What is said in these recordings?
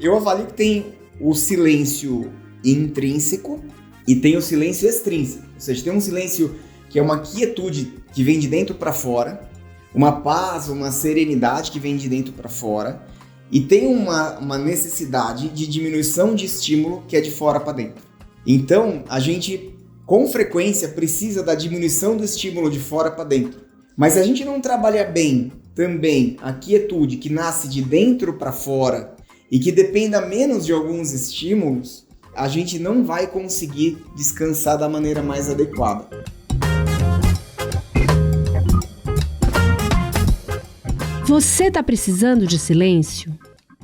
Eu avalio que tem o silêncio intrínseco e tem o silêncio extrínseco. Ou seja, tem um silêncio que é uma quietude que vem de dentro para fora, uma paz, uma serenidade que vem de dentro para fora, e tem uma necessidade de diminuição de estímulo que é de fora para dentro. Então, a gente, com frequência, precisa da diminuição do estímulo de fora para dentro. Mas se a gente não trabalha bem também a quietude que nasce de dentro para fora e que dependa menos de alguns estímulos, a gente não vai conseguir descansar da maneira mais adequada. Você está precisando de silêncio?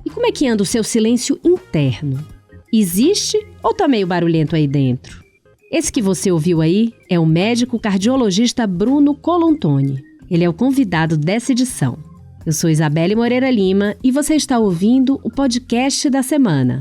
E como é que anda o seu silêncio interno? Existe ou tá meio barulhento aí dentro? Esse que você ouviu aí é o médico cardiologista Bruno Colontoni. Ele é o convidado dessa edição. Eu sou Isabelle Moreira Lima e você está ouvindo o podcast da semana.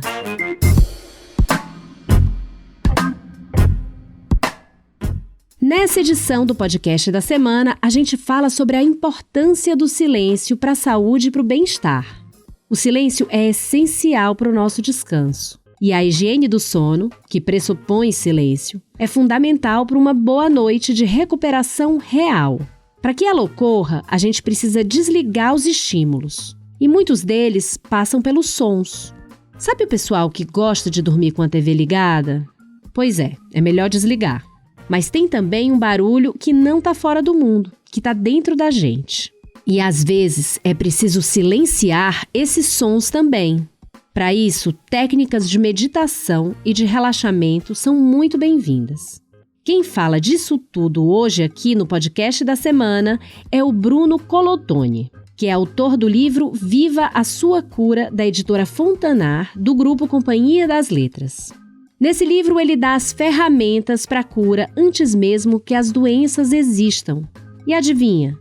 Nessa edição do podcast da semana, a gente fala sobre a importância do silêncio para a saúde e para o bem-estar. O silêncio é essencial para o nosso descanso. E a higiene do sono, que pressupõe silêncio, é fundamental para uma boa noite de recuperação real. Para que ela ocorra, a gente precisa desligar os estímulos. E muitos deles passam pelos sons. Sabe o pessoal que gosta de dormir com a TV ligada? Pois é melhor desligar. Mas tem também um barulho que não está fora do mundo, que está dentro da gente. E às vezes é preciso silenciar esses sons também. Para isso, técnicas de meditação e de relaxamento são muito bem-vindas. Quem fala disso tudo hoje aqui no podcast da semana é o Bruno Colontoni, que é autor do livro Viva a Sua Cura, da editora Fontanar, do grupo Companhia das Letras. Nesse livro, ele dá as ferramentas para a cura antes mesmo que as doenças existam. E adivinha?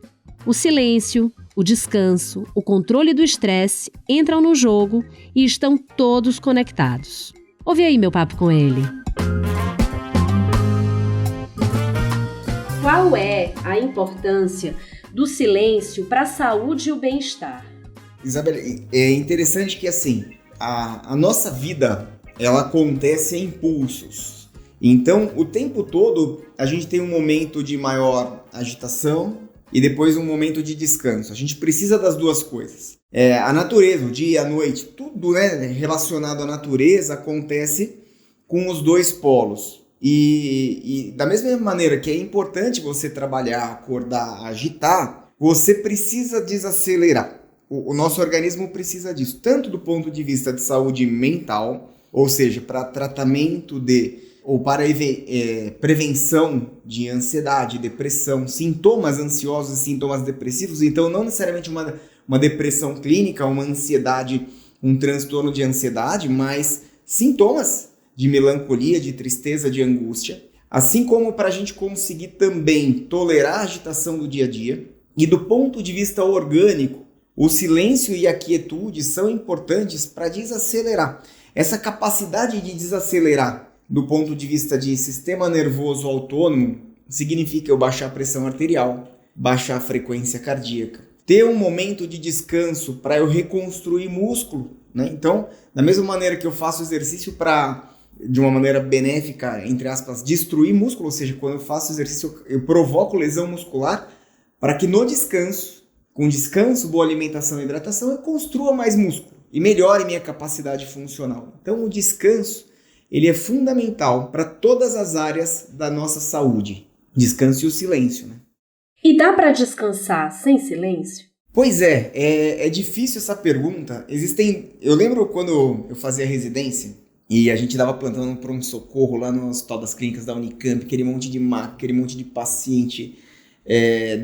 O silêncio, o descanso, o controle do estresse entram no jogo e estão todos conectados. Ouve aí meu papo com ele. Qual é a importância do silêncio para a saúde e o bem-estar? Isabelle, é interessante que assim, a nossa vida ela acontece em impulsos. Então, o tempo todo, a gente tem um momento de maior agitação e depois um momento de descanso. A gente precisa das duas coisas. A natureza, o dia, a noite, tudo relacionado à natureza acontece com os dois polos. E da mesma maneira que é importante você trabalhar, acordar, agitar, você precisa desacelerar. O nosso organismo precisa disso, tanto do ponto de vista de saúde mental, ou seja, para tratamento ou para prevenção de ansiedade, depressão, sintomas ansiosos e sintomas depressivos. Então, não necessariamente uma depressão clínica, uma ansiedade, um transtorno de ansiedade, mas sintomas de melancolia, de tristeza, de angústia. Assim como para a gente conseguir também tolerar a agitação do dia a dia. E do ponto de vista orgânico, o silêncio e a quietude são importantes para desacelerar. Essa capacidade de desacelerar do ponto de vista de sistema nervoso autônomo significa eu baixar a pressão arterial, baixar a frequência cardíaca, ter um momento de descanso para eu reconstruir músculo, né? Então, da mesma maneira que eu faço exercício para, de uma maneira benéfica, entre aspas, destruir músculo, ou seja, quando eu faço exercício eu provoco lesão muscular, para que no descanso, com descanso, boa alimentação e hidratação, eu construa mais músculo e melhore minha capacidade funcional. Então, o descanso ele é fundamental para todas as áreas da nossa saúde. Descanso e o silêncio, né? E dá para descansar sem silêncio? Pois é difícil essa pergunta. Eu lembro quando eu fazia residência e a gente dava plantão no pronto-socorro lá no Hospital das Clínicas da Unicamp, aquele monte de maca, aquele monte de paciente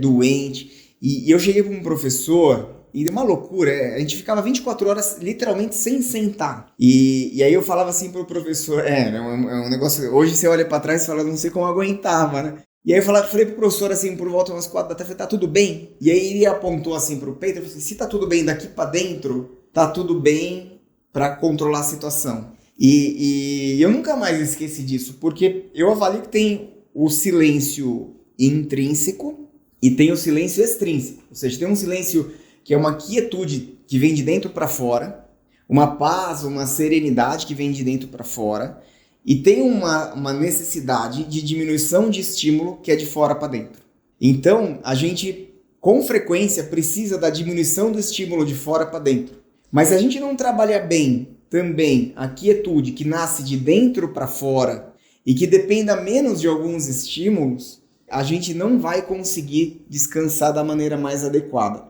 doente. E eu cheguei para um professor e uma loucura, a gente ficava 24 horas literalmente sem sentar. E aí eu falava assim pro professor, é um negócio, hoje você olha para trás e fala, não sei como eu aguentava, né? E aí eu falei pro professor assim, por volta umas 4 da tarde, tá tudo bem? E aí ele apontou assim pro peito, eu falei, se tá tudo bem daqui para dentro, tá tudo bem para controlar a situação. E eu nunca mais esqueci disso, porque eu avalio que tem o silêncio intrínseco e tem o silêncio extrínseco. Ou seja, tem um silêncio que é uma quietude que vem de dentro para fora, uma paz, uma serenidade que vem de dentro para fora, e tem uma necessidade de diminuição de estímulo que é de fora para dentro. Então, a gente, com frequência, precisa da diminuição do estímulo de fora para dentro. Mas se a gente não trabalha bem também a quietude que nasce de dentro para fora e que dependa menos de alguns estímulos, a gente não vai conseguir descansar da maneira mais adequada.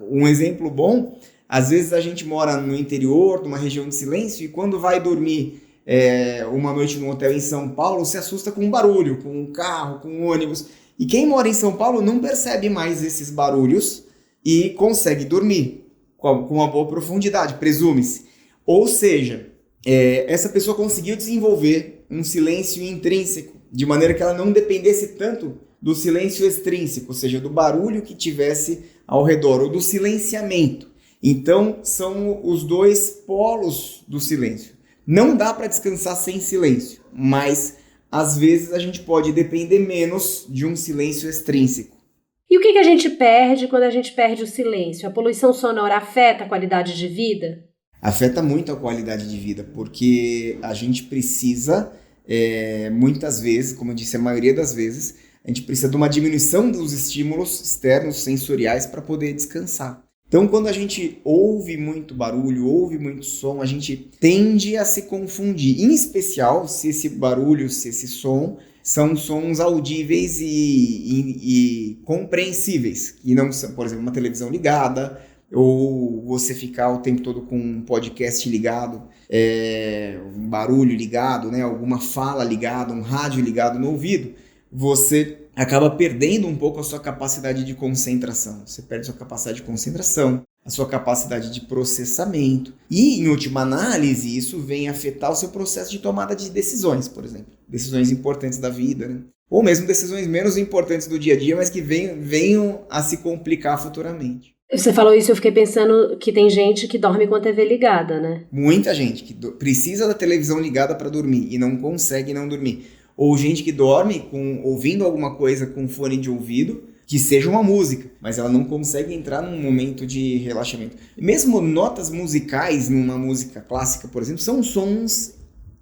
Um exemplo bom, às vezes a gente mora no interior, numa região de silêncio, e quando vai dormir uma noite num hotel em São Paulo, se assusta com um barulho, com um carro, com um ônibus. E quem mora em São Paulo não percebe mais esses barulhos e consegue dormir com uma boa profundidade, presume-se. Ou seja, essa pessoa conseguiu desenvolver um silêncio intrínseco, de maneira que ela não dependesse tanto do silêncio extrínseco, ou seja, do barulho que tivesse ao redor, ou do silenciamento. Então, são os dois polos do silêncio. Não dá para descansar sem silêncio, mas às vezes a gente pode depender menos de um silêncio extrínseco. E o que a gente perde quando a gente perde o silêncio? A poluição sonora afeta a qualidade de vida? Afeta muito a qualidade de vida, porque a gente precisa, muitas vezes, como eu disse, a maioria das vezes, a gente precisa de uma diminuição dos estímulos externos sensoriais para poder descansar. Então, quando a gente ouve muito barulho, ouve muito som, a gente tende a se confundir. Em especial, se esse barulho, se esse som são sons audíveis e compreensíveis. E não são, por exemplo, uma televisão ligada, ou você ficar o tempo todo com um podcast ligado, um barulho ligado, né, alguma fala ligada, um rádio ligado no ouvido, você acaba perdendo um pouco a sua capacidade de concentração. Você perde a sua capacidade de concentração, a sua capacidade de processamento. E, em última análise, isso vem afetar o seu processo de tomada de decisões, por exemplo. Decisões importantes da vida, né? Ou mesmo decisões menos importantes do dia a dia, mas que venham a se complicar futuramente. Você falou isso, eu fiquei pensando que tem gente que dorme com a TV ligada, né? Muita gente que precisa da televisão ligada para dormir e não consegue não dormir. Ou gente que dorme ouvindo alguma coisa com fone de ouvido, que seja uma música, mas ela não consegue entrar num momento de relaxamento. Mesmo notas musicais, numa música clássica, por exemplo, são sons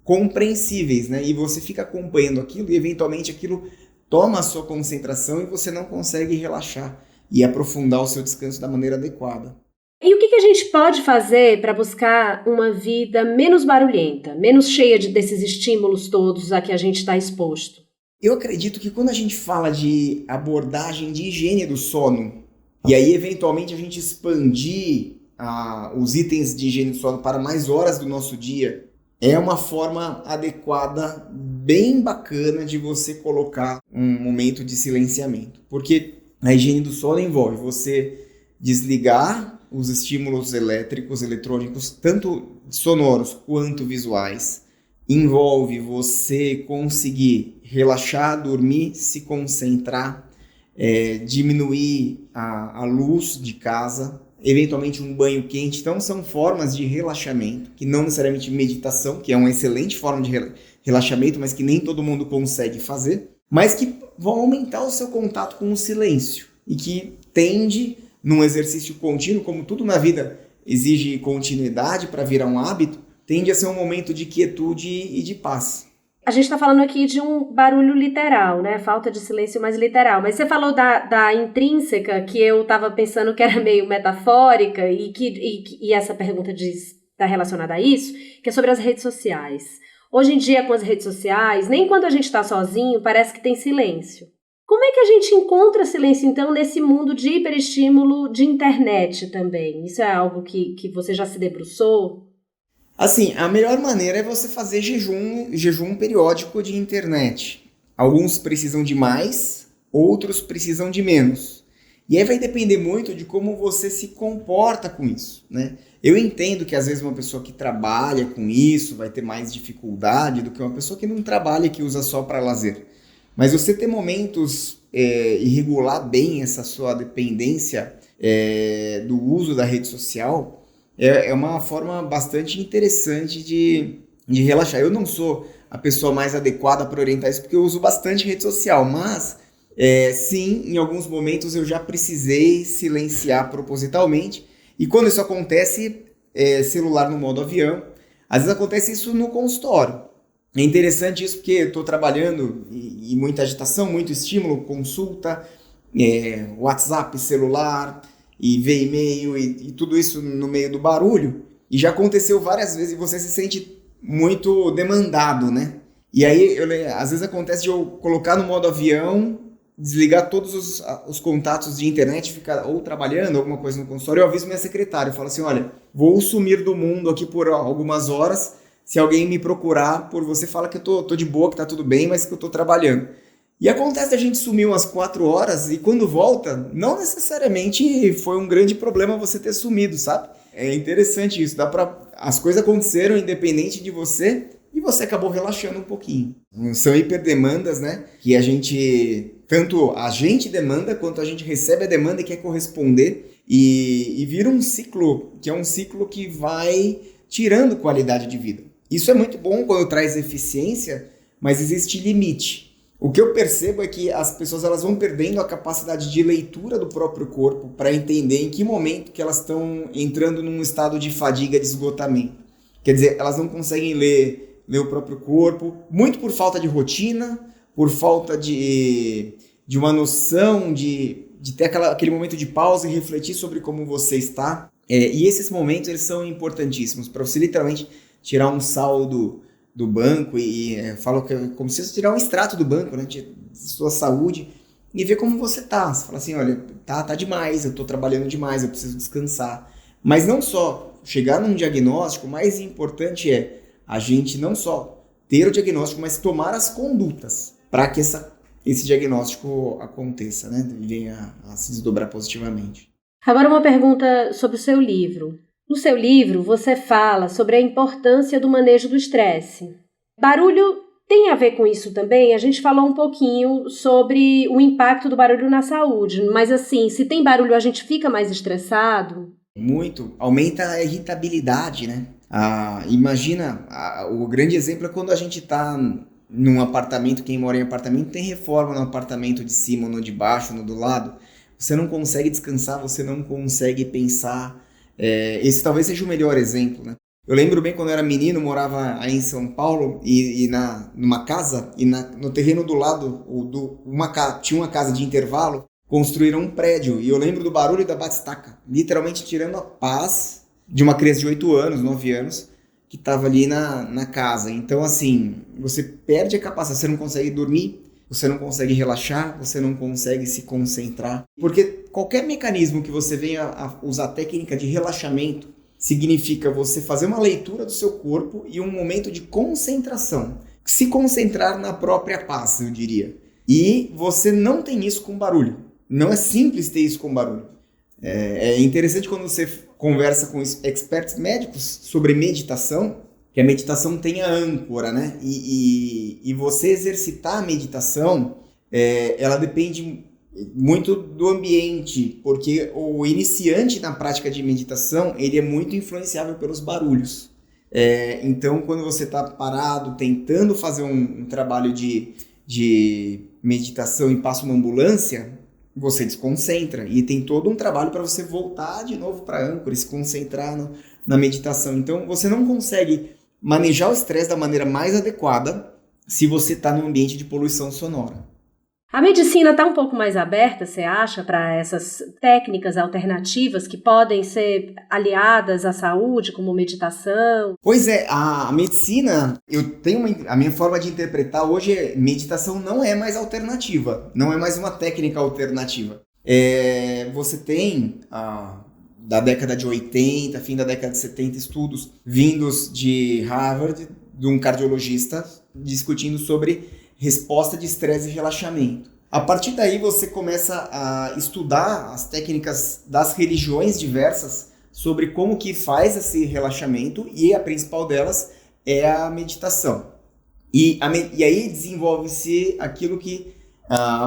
compreensíveis, né? E você fica acompanhando aquilo e eventualmente aquilo toma a sua concentração e você não consegue relaxar e aprofundar o seu descanso da maneira adequada. E o que a gente pode fazer para buscar uma vida menos barulhenta, menos cheia desses estímulos todos a que a gente está exposto? Eu acredito que quando a gente fala de abordagem de higiene do sono, e aí eventualmente a gente expandir os itens de higiene do sono para mais horas do nosso dia, é uma forma adequada, bem bacana de você colocar um momento de silenciamento. Porque a higiene do sono envolve você desligar os estímulos elétricos, eletrônicos, tanto sonoros quanto visuais. Envolve você conseguir relaxar, dormir, se concentrar, diminuir a luz de casa, eventualmente um banho quente. Então são formas de relaxamento, que não necessariamente meditação, que é uma excelente forma de relaxamento, mas que nem todo mundo consegue fazer, mas que vão aumentar o seu contato com o silêncio e que tende, num exercício contínuo, como tudo na vida exige continuidade para virar um hábito, tende a ser um momento de quietude e de paz. A gente está falando aqui de um barulho literal, né? Falta de silêncio mais literal. Mas você falou da intrínseca, que eu estava pensando que era meio metafórica, e essa pergunta está relacionada a isso, que é sobre as redes sociais. Hoje em dia, com as redes sociais, nem quando a gente está sozinho, parece que tem silêncio. Como é que a gente encontra silêncio, então, nesse mundo de hiperestímulo de internet também? Isso é algo que você já se debruçou? Assim, a melhor maneira é você fazer jejum periódico de internet. Alguns precisam de mais, outros precisam de menos. E aí vai depender muito de como você se comporta com isso, né? Eu entendo que às vezes uma pessoa que trabalha com isso vai ter mais dificuldade do que uma pessoa que não trabalha e que usa só para lazer. Mas você ter momentos e regular bem essa sua dependência do uso da rede social é uma forma bastante interessante de relaxar. Eu não sou a pessoa mais adequada para orientar isso, porque eu uso bastante rede social, mas sim, em alguns momentos eu já precisei silenciar propositalmente, e quando isso acontece, celular no modo avião. Às vezes acontece isso no consultório. É interessante isso porque eu estou trabalhando e muita agitação, muito estímulo, consulta, WhatsApp, celular, e ver e-mail e tudo isso no meio do barulho. E já aconteceu várias vezes e você se sente muito demandado, né? E aí, às vezes acontece de eu colocar no modo avião, desligar todos os contatos de internet, ficar ou trabalhando, alguma coisa no consultório, eu aviso minha secretária, eu falo assim, olha, vou sumir do mundo aqui por algumas horas, se alguém me procurar, por você fala que eu tô de boa, que tá tudo bem, mas que eu tô trabalhando. E acontece a gente sumir umas 4 horas e quando volta, não necessariamente foi um grande problema você ter sumido, sabe? É interessante isso, as coisas aconteceram independente de você e você acabou relaxando um pouquinho. São hiperdemandas, né? Que tanto a gente demanda quanto a gente recebe a demanda e quer corresponder e vira um ciclo, que é um ciclo que vai tirando qualidade de vida. Isso é muito bom quando traz eficiência, mas existe limite. O que eu percebo é que as pessoas elas vão perdendo a capacidade de leitura do próprio corpo para entender em que momento que elas estão entrando num estado de fadiga, de esgotamento. Quer dizer, elas não conseguem ler o próprio corpo, muito por falta de rotina, por falta de uma noção de ter aquele momento de pausa e refletir sobre como você está. E esses momentos eles são importantíssimos para você literalmente tirar um saldo do banco falo que é como se você tirar um extrato do banco, né, de sua saúde e ver como você tá. Você fala assim, olha, tá demais, eu tô trabalhando demais, eu preciso descansar. Mas não só chegar num diagnóstico, o mais importante é a gente não só ter o diagnóstico, mas tomar as condutas para que esse diagnóstico aconteça, né, e venha a se desdobrar positivamente. Agora uma pergunta sobre o seu livro. No seu livro, você fala sobre a importância do manejo do estresse. Barulho tem a ver com isso também? A gente falou um pouquinho sobre o impacto do barulho na saúde, mas assim, se tem barulho a gente fica mais estressado? Muito. Aumenta a irritabilidade, né? Imagina, o grande exemplo é quando a gente está num apartamento, quem mora em apartamento tem reforma no apartamento de cima, no de baixo, no do lado. Você não consegue descansar, você não consegue pensar. Esse talvez seja o melhor exemplo, né? Eu lembro bem quando eu era menino, morava aí em São Paulo numa casa e no terreno do lado tinha uma casa de intervalo, construíram um prédio e eu lembro do barulho da batistaca, literalmente tirando a paz de uma criança de 8 anos, 9 anos, que estava ali na casa. Então assim, você perde a capacidade, você não consegue dormir, você não consegue relaxar, você não consegue se concentrar. Porque qualquer mecanismo que você venha a usar técnica de relaxamento significa você fazer uma leitura do seu corpo e um momento de concentração. Se concentrar na própria paz, eu diria. E você não tem isso com barulho. Não é simples ter isso com barulho. É interessante quando você conversa com experts médicos sobre meditação, que a meditação tem a âncora, né? E você exercitar a meditação, ela depende muito do ambiente, porque o iniciante na prática de meditação, ele é muito influenciável pelos barulhos. Então, quando você está parado, tentando fazer um trabalho de meditação e passa uma ambulância, você desconcentra. E tem todo um trabalho para você voltar de novo para a âncora e se concentrar na meditação. Então, você não consegue manejar o estresse da maneira mais adequada se você está num ambiente de poluição sonora. A medicina está um pouco mais aberta, você acha, para essas técnicas alternativas que podem ser aliadas à saúde, como meditação? Pois é, a medicina, a minha forma de interpretar hoje, meditação não é mais alternativa, não é mais uma técnica alternativa. Você tem, da década de 80, fim da década de 70, estudos vindos de Harvard, de um cardiologista, discutindo sobre resposta de estresse e relaxamento. A partir daí você começa a estudar as técnicas das religiões diversas sobre como que faz esse relaxamento e a principal delas é a meditação. E aí desenvolve-se aquilo que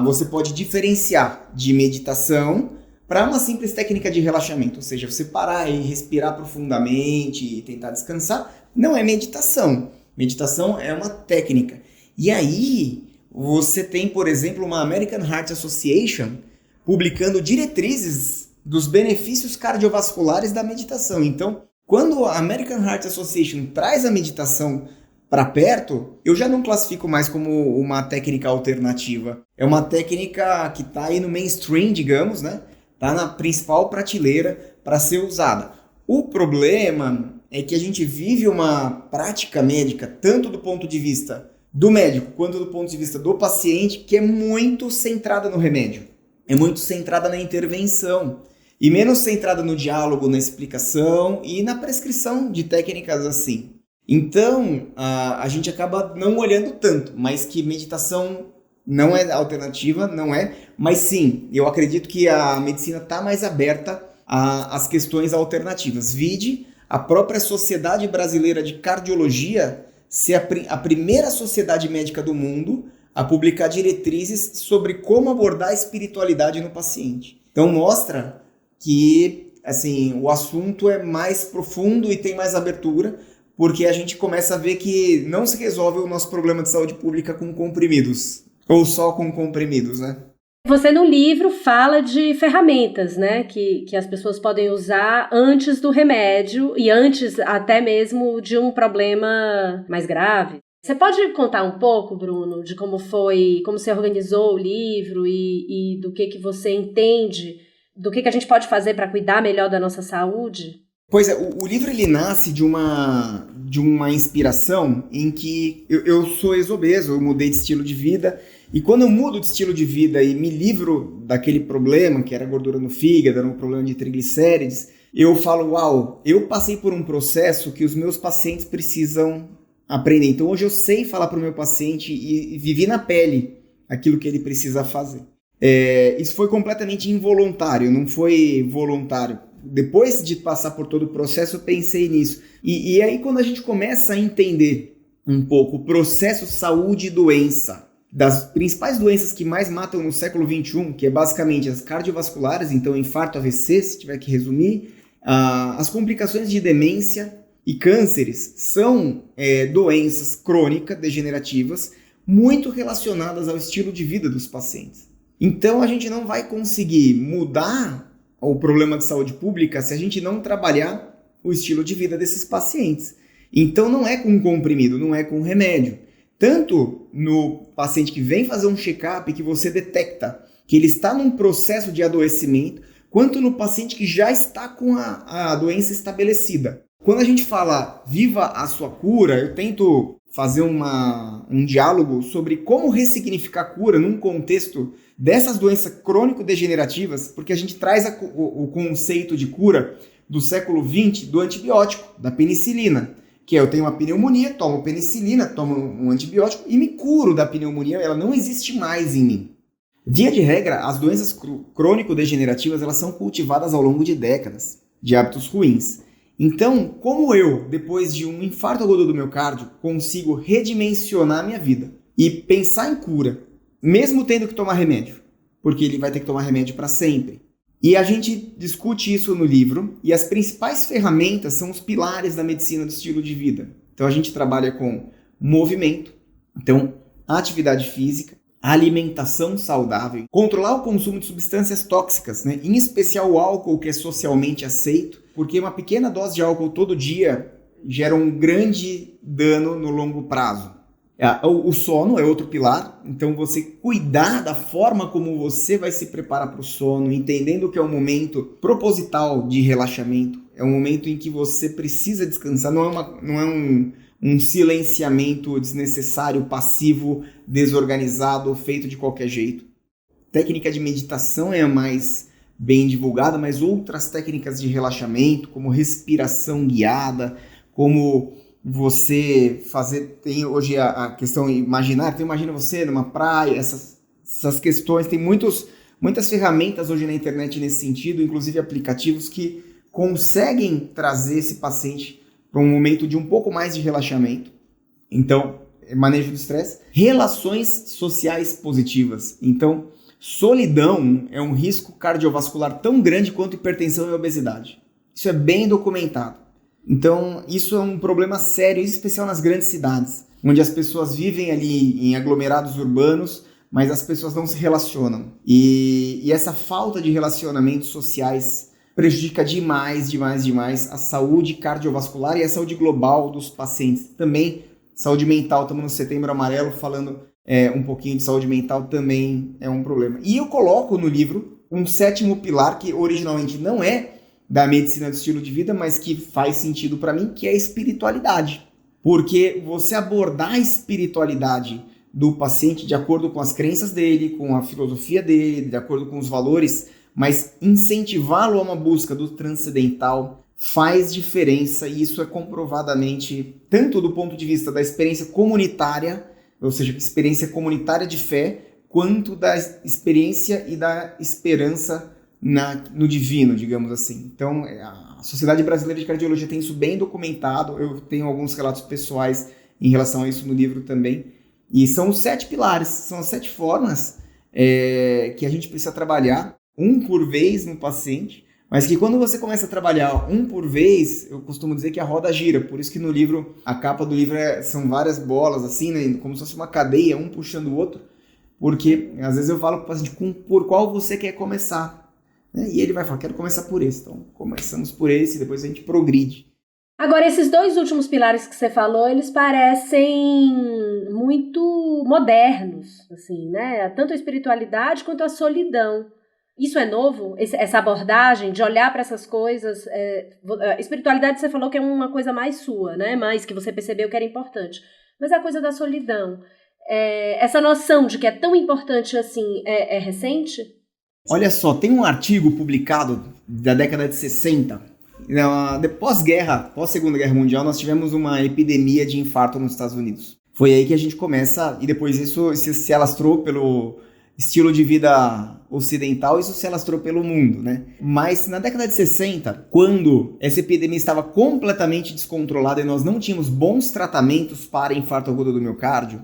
você pode diferenciar de meditação para uma simples técnica de relaxamento, ou seja, você parar e respirar profundamente e tentar descansar, não é meditação. Meditação é uma técnica. E aí, você tem, por exemplo, uma American Heart Association publicando diretrizes dos benefícios cardiovasculares da meditação. Então, Quando a American Heart Association traz a meditação para perto, eu já não classifico mais como uma técnica alternativa. É uma técnica que está aí no mainstream, digamos, né? Está na principal prateleira para ser usada. O problema é que a gente vive uma prática médica, tanto do ponto de vista do médico quanto do ponto de vista do paciente, que é muito centrada no remédio. É muito centrada na intervenção. E menos centrada no diálogo, na explicação e na prescrição de técnicas assim. Então, a gente acaba não olhando tanto, mas que meditação não é alternativa, não é. Mas sim, eu acredito que a medicina está mais aberta às questões alternativas. Vide a própria Sociedade Brasileira de Cardiologia ser a primeira sociedade médica do mundo a publicar diretrizes sobre como abordar a espiritualidade no paciente. Então, mostra que assim, o assunto é mais profundo e tem mais abertura, porque a gente começa a ver que não se resolve o nosso problema de saúde pública com comprimidos, ou só com comprimidos, né? Você no livro fala de ferramentas, né, que as pessoas podem usar antes do remédio e antes até mesmo de um problema mais grave. Você pode contar um pouco, Bruno, de como você organizou o livro e do que você entende, do que a gente pode fazer para cuidar melhor da nossa saúde? Pois é, o livro ele nasce de uma inspiração em que eu sou ex-obeso, eu mudei de estilo de vida, e quando eu mudo de estilo de vida e me livro daquele problema, que era gordura no fígado, era um problema de triglicérides, eu falo, uau, eu passei por um processo que os meus pacientes precisam aprender. Então hoje eu sei falar para o meu paciente e vivi na pele aquilo que ele precisa fazer. Isso foi completamente involuntário, não foi voluntário. Depois de passar por todo o processo, eu pensei nisso. E aí, quando a gente começa a entender um pouco o processo saúde e doença, das principais doenças que mais matam no século XXI, que é basicamente as cardiovasculares, então infarto, AVC, se tiver que resumir, as complicações de demência e cânceres são doenças crônicas, degenerativas, muito relacionadas ao estilo de vida dos pacientes. Então, a gente não vai conseguir mudar o problema de saúde pública se a gente não trabalhar o estilo de vida desses pacientes. Então não é com comprimido, não é com remédio. Tanto no paciente que vem fazer um check-up que você detecta que ele está num processo de adoecimento, quanto no paciente que já está com a doença estabelecida. Quando a gente fala viva a sua cura, eu tento fazer um diálogo sobre como ressignificar a cura num contexto dessas doenças crônico-degenerativas, porque a gente traz o conceito de cura do século XX do antibiótico, da penicilina, que eu tenho uma pneumonia, tomo penicilina, tomo um antibiótico e me curo da pneumonia, ela não existe mais em mim. Via de regra, as doenças crônico-degenerativas elas são cultivadas ao longo de décadas de hábitos ruins. Então, como eu, depois de um infarto agudo do miocárdio, consigo redimensionar a minha vida e pensar em cura, mesmo tendo que tomar remédio, porque ele vai ter que tomar remédio para sempre. E a gente discute isso no livro, e as principais ferramentas são os pilares da medicina do estilo de vida. Então a gente trabalha com movimento, então atividade física, alimentação saudável, controlar o consumo de substâncias tóxicas, né? Em especial o álcool, que é socialmente aceito, porque uma pequena dose de álcool todo dia gera um grande dano no longo prazo. O sono é outro pilar, então você cuidar da forma como você vai se preparar para o sono, entendendo que é um momento proposital de relaxamento, é um momento em que você precisa descansar, não é um silenciamento desnecessário, passivo, desorganizado, feito de qualquer jeito. Técnica de meditação é a mais bem divulgada, mas outras técnicas de relaxamento, como respiração guiada, como você fazer, tem hoje a questão imaginária, então imagina você numa praia, essas questões, tem muitas ferramentas hoje na internet nesse sentido, inclusive aplicativos que conseguem trazer esse paciente para um momento de um pouco mais de relaxamento. Então, manejo do estresse, relações sociais positivas. Então, solidão é um risco cardiovascular tão grande quanto hipertensão e obesidade. Isso é bem documentado. Então, isso é um problema sério, em especial nas grandes cidades, onde as pessoas vivem ali em aglomerados urbanos, mas as pessoas não se relacionam. E essa falta de relacionamentos sociais prejudica demais a saúde cardiovascular e a saúde global dos pacientes. Também saúde mental, estamos no Setembro Amarelo falando um pouquinho de saúde mental, também é um problema. E eu coloco no livro um 7º pilar que originalmente não é da medicina do estilo de vida, mas que faz sentido para mim, que é a espiritualidade. Porque você abordar a espiritualidade do paciente de acordo com as crenças dele, com a filosofia dele, de acordo com os valores, mas incentivá-lo a uma busca do transcendental faz diferença, e isso é comprovadamente, tanto do ponto de vista da experiência comunitária, ou seja, experiência comunitária de fé, quanto da experiência e da esperança no divino, digamos assim. Então, a Sociedade Brasileira de Cardiologia tem isso bem documentado, eu tenho alguns relatos pessoais em relação a isso no livro também, e são os 7 pilares, são as 7 formas que a gente precisa trabalhar, um por vez no paciente, mas que quando você começa a trabalhar um por vez, eu costumo dizer que a roda gira, por isso que no livro, a capa do livro são várias bolas, assim, né, como se fosse uma cadeia, um puxando o outro, porque às vezes eu falo para o paciente por qual você quer começar, né? E ele vai falar, quero começar por esse, então começamos por esse e depois a gente progride. Agora, esses 2 últimos pilares que você falou, eles parecem muito modernos, assim, né? Tanto a espiritualidade quanto a solidão. Isso é novo? Essa abordagem de olhar para essas coisas? A espiritualidade você falou que é uma coisa mais sua, né? Mais que você percebeu que era importante. Mas a coisa da solidão, essa noção de que é tão importante assim, é recente? Olha só, tem um artigo publicado da década de 60. Pós-Segunda Guerra Mundial, nós tivemos uma epidemia de infarto nos Estados Unidos. Foi aí que a gente começa, e depois isso se alastrou pelo estilo de vida ocidental, isso se alastrou pelo mundo, né? Mas na década de 60, quando essa epidemia estava completamente descontrolada e nós não tínhamos bons tratamentos para infarto agudo do miocárdio,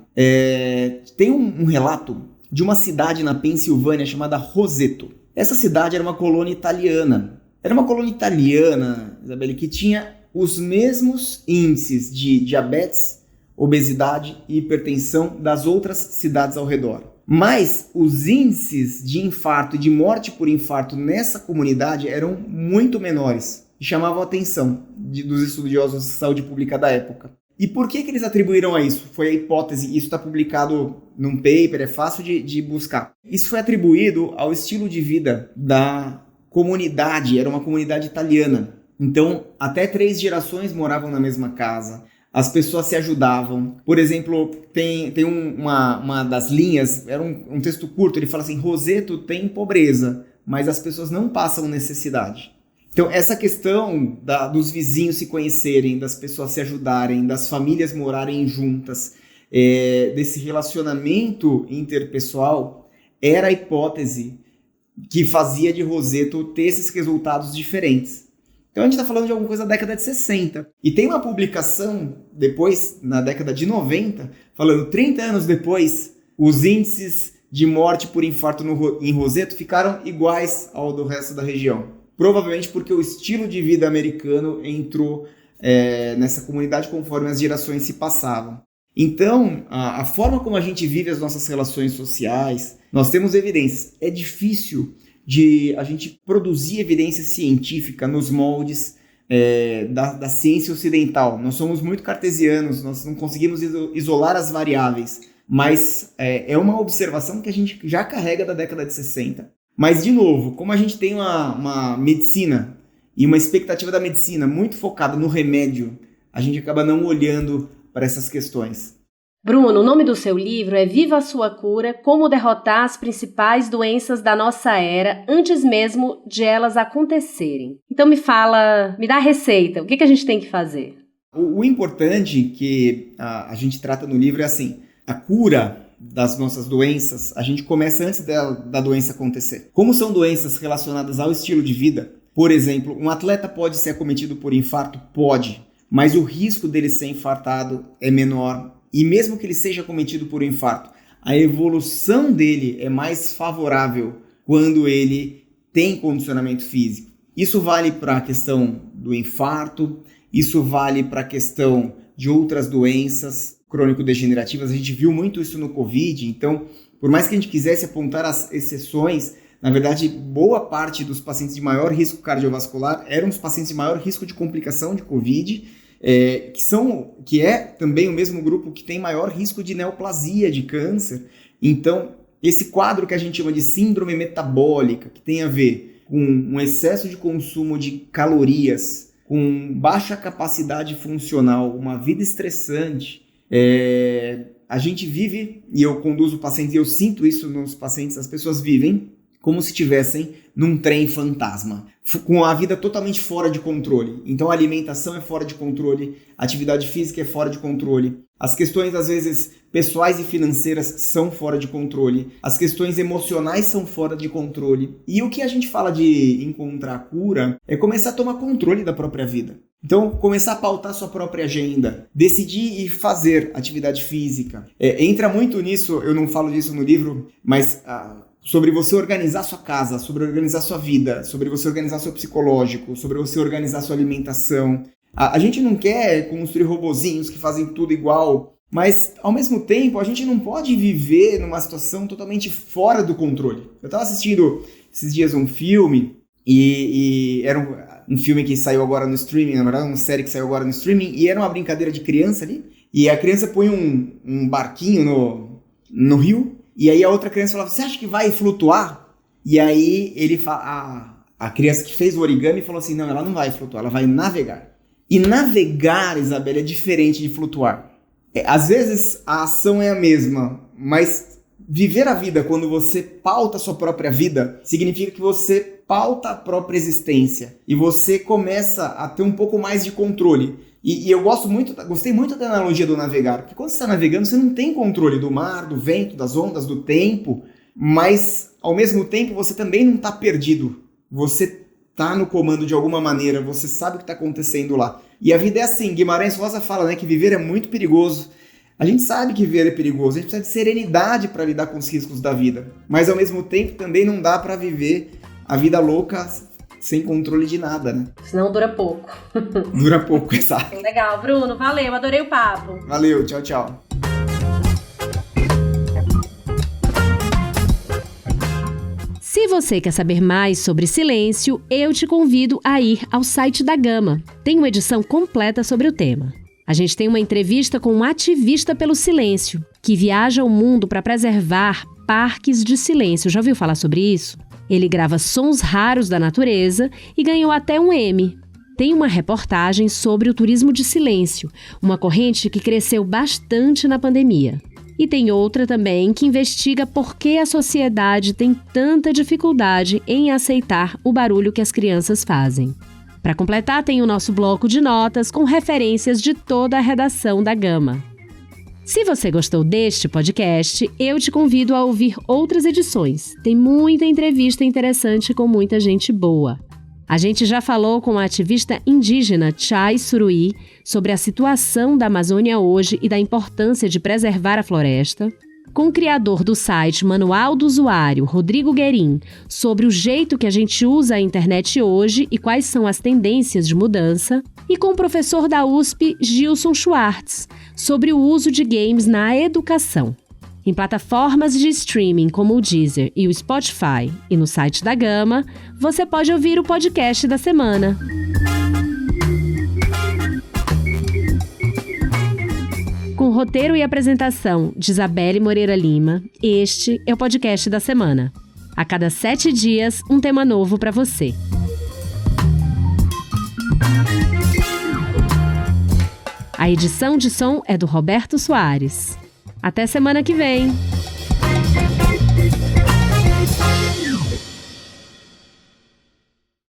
tem um relato de uma cidade na Pensilvânia chamada Roseto. Essa cidade era uma colônia italiana. Era uma colônia italiana, Isabelle, que tinha os mesmos índices de diabetes, obesidade e hipertensão das outras cidades ao redor. Mas os índices de infarto e de morte por infarto nessa comunidade eram muito menores e chamavam a atenção dos estudiosos de saúde pública da época. E por que eles atribuíram a isso? Foi a hipótese, isso está publicado num paper, é fácil de buscar. Isso foi atribuído ao estilo de vida da comunidade, era uma comunidade italiana. Então, até 3 gerações moravam na mesma casa. As pessoas se ajudavam. Por exemplo, tem uma das linhas, era um texto curto, ele fala assim, Roseto tem pobreza, mas as pessoas não passam necessidade. Então, essa questão dos vizinhos se conhecerem, das pessoas se ajudarem, das famílias morarem juntas, desse relacionamento interpessoal, era a hipótese que fazia de Roseto ter esses resultados diferentes. Então a gente está falando de alguma coisa da década de 60. E tem uma publicação depois, na década de 90, falando 30 anos depois, os índices de morte por infarto em Roseto ficaram iguais ao do resto da região. Provavelmente porque o estilo de vida americano entrou nessa comunidade conforme as gerações se passavam. Então, a forma como a gente vive as nossas relações sociais, nós temos evidências. É difícil de a gente produzir evidência científica nos moldes da ciência ocidental. Nós somos muito cartesianos, nós não conseguimos isolar as variáveis, mas é uma observação que a gente já carrega da década de 60. Mas, de novo, como a gente tem uma medicina e uma expectativa da medicina muito focada no remédio, a gente acaba não olhando para essas questões. Bruno, o nome do seu livro é Viva a Sua Cura, Como Derrotar as Principais Doenças da Nossa Era antes mesmo de elas acontecerem. Então me dá a receita, o que a gente tem que fazer? O importante que a gente trata no livro é assim, a cura das nossas doenças, a gente começa antes da doença acontecer. Como são doenças relacionadas ao estilo de vida, por exemplo, um atleta pode ser acometido por infarto? Pode. Mas o risco dele ser infartado é menor. E mesmo que ele seja acometido por um infarto, a evolução dele é mais favorável quando ele tem condicionamento físico. Isso vale para a questão do infarto, isso vale para a questão de outras doenças crônico-degenerativas. A gente viu muito isso no Covid, então, por mais que a gente quisesse apontar as exceções, Na verdade, boa parte dos pacientes de maior risco cardiovascular eram os pacientes de maior risco de complicação de Covid, que é também o mesmo grupo que tem maior risco de neoplasia, de câncer. Então, esse quadro que a gente chama de síndrome metabólica, que tem a ver com um excesso de consumo de calorias, com baixa capacidade funcional, uma vida estressante, a gente vive, e eu conduzo pacientes, e eu sinto isso nos pacientes, as pessoas vivem como se estivessem num trem fantasma, com a vida totalmente fora de controle. Então a alimentação é fora de controle, a atividade física é fora de controle, as questões às vezes pessoais e financeiras são fora de controle, as questões emocionais são fora de controle. E o que a gente fala de encontrar cura é começar a tomar controle da própria vida. Então, começar a pautar sua própria agenda, decidir e fazer atividade física. Entra muito nisso, eu não falo disso no livro, mas sobre você organizar sua casa, sobre organizar sua vida, sobre você organizar seu psicológico, sobre você organizar sua alimentação. A gente não quer construir robozinhos que fazem tudo igual, mas ao mesmo tempo a gente não pode viver numa situação totalmente fora do controle. Eu estava assistindo esses dias um filme, e era um filme que saiu agora no streaming, na verdade uma série que saiu agora no streaming, e era uma brincadeira de criança ali, e a criança põe um barquinho no rio, e aí a outra criança falava, você acha que vai flutuar? E aí ele a criança que fez o origami falou assim, não, ela não vai flutuar, ela vai navegar. E navegar, Isabela, é diferente de flutuar. Às vezes a ação é a mesma, mas viver a vida quando você pauta a sua própria vida, significa que você pauta a própria existência. E você começa a ter um pouco mais de controle. E eu gostei muito da analogia do navegar, porque quando você está navegando, você não tem controle do mar, do vento, das ondas, do tempo, mas ao mesmo tempo você também não está perdido. Você está no comando de alguma maneira, você sabe o que está acontecendo lá. E a vida é assim, Guimarães Rosa fala, né, que viver é muito perigoso. A gente sabe que viver é perigoso, a gente precisa de serenidade para lidar com os riscos da vida, mas ao mesmo tempo também não dá para viver a vida louca sem controle de nada, né? Senão dura pouco. Dura pouco, exato. Legal, Bruno, valeu, adorei o papo. Valeu, tchau, tchau. Se você quer saber mais sobre silêncio, eu te convido a ir ao site da Gama. Tem uma edição completa sobre o tema. A gente tem uma entrevista com um ativista pelo silêncio, que viaja o mundo para preservar parques de silêncio. Já ouviu falar sobre isso? Ele grava sons raros da natureza e ganhou até um Emmy. Tem uma reportagem sobre o turismo de silêncio, uma corrente que cresceu bastante na pandemia. E tem outra também que investiga por que a sociedade tem tanta dificuldade em aceitar o barulho que as crianças fazem. Para completar, tem o nosso bloco de notas com referências de toda a redação da Gama. Se você gostou deste podcast, eu te convido a ouvir outras edições. Tem muita entrevista interessante com muita gente boa. A gente já falou com a ativista indígena Chay Suruí sobre a situação da Amazônia hoje e da importância de preservar a floresta, com o criador do site Manual do Usuário, Rodrigo Guerin, sobre o jeito que a gente usa a internet hoje e quais são as tendências de mudança, e com o professor da USP, Gilson Schwartz, sobre o uso de games na educação. Em plataformas de streaming como o Deezer e o Spotify e no site da Gama, você pode ouvir o podcast da semana. Com roteiro e apresentação de Isabelle Moreira Lima, este é o podcast da semana. A cada 7 dias, um tema novo para você. A edição de som é do Roberto Soares. Até semana que vem!